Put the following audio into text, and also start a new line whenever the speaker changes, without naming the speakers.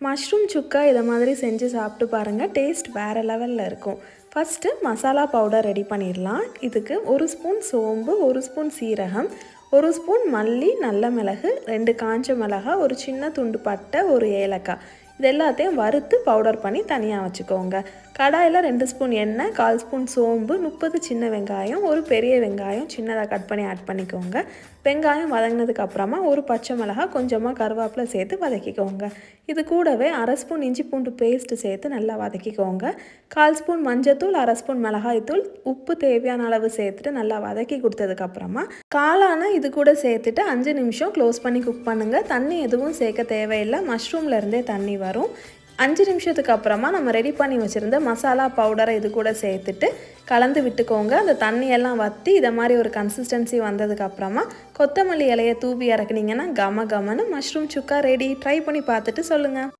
Mushroom சுக்கா இதை மாதிரி செஞ்சு சாப்பிட்டு பாருங்கள். டேஸ்ட் வேறு லெவலில் இருக்கும். ஃபஸ்ட்டு மசாலா பவுடர் ரெடி பண்ணிடலாம். இதுக்கு 1 ஸ்பூன் சோம்பு, 1 ஸ்பூன் சீரகம், 1 ஸ்பூன் மல்லி, நல்ல மிளகு, 2 காஞ்ச மிளகாய், ஒரு சின்ன துண்டு பட்டை, ஒரு ஏலக்காய், இது எல்லாத்தையும் வறுத்து பவுடர் பண்ணி தனியாக வச்சுக்கோங்க. கடாயில் 2 ஸ்பூன் எண்ணெய், 1/4 ஸ்பூன் சோம்பு, 30 சின்ன வெங்காயம், ஒரு பெரிய வெங்காயம் சின்னதாக கட் பண்ணி ஆட் பண்ணிக்கோங்க. வெங்காயம் வதங்கினதுக்கு அப்புறமா ஒரு பச்சை மிளகாய், கொஞ்சமாக கருவேப்பிலை சேர்த்து வதக்கிக்கோங்க. இது கூடவே 1/2 ஸ்பூன் இஞ்சி பூண்டு பேஸ்ட்டு சேர்த்து நல்லா வதக்கிக்கோங்க. 1/4 ஸ்பூன் மஞ்சத்தூள், 1/2 ஸ்பூன் மிளகாய்த்தூள், உப்பு தேவையான அளவு சேர்த்துட்டு நல்லா வதக்கி கொடுத்ததுக்கப்புறமா காளானை இது கூட சேர்த்துட்டு 5 நிமிஷம் க்ளோஸ் பண்ணி குக் பண்ணுங்கள். தண்ணி எதுவும் சேர்க்க தேவையில்லை, மஷ்ரூம்லேருந்தே தண்ணி வரும். 5 நிமிஷத்துக்கு அப்புறமா நம்ம ரெடி பண்ணி வச்சுருந்த மசாலா பவுடரை இது கூட சேர்த்துட்டு கலந்து விட்டுக்கோங்க. அந்த தண்ணியெல்லாம் வற்றி இதை மாதிரி ஒரு கன்சிஸ்டன்சி வந்ததுக்கப்புறமா கொத்தமல்லி இலையை தூவி இறக்குனீங்கன்னா கம கமன்னு மஷ்ரூம் சுக்கா ரெடி. ட்ரை பண்ணி பார்த்துட்டு சொல்லுங்கள்.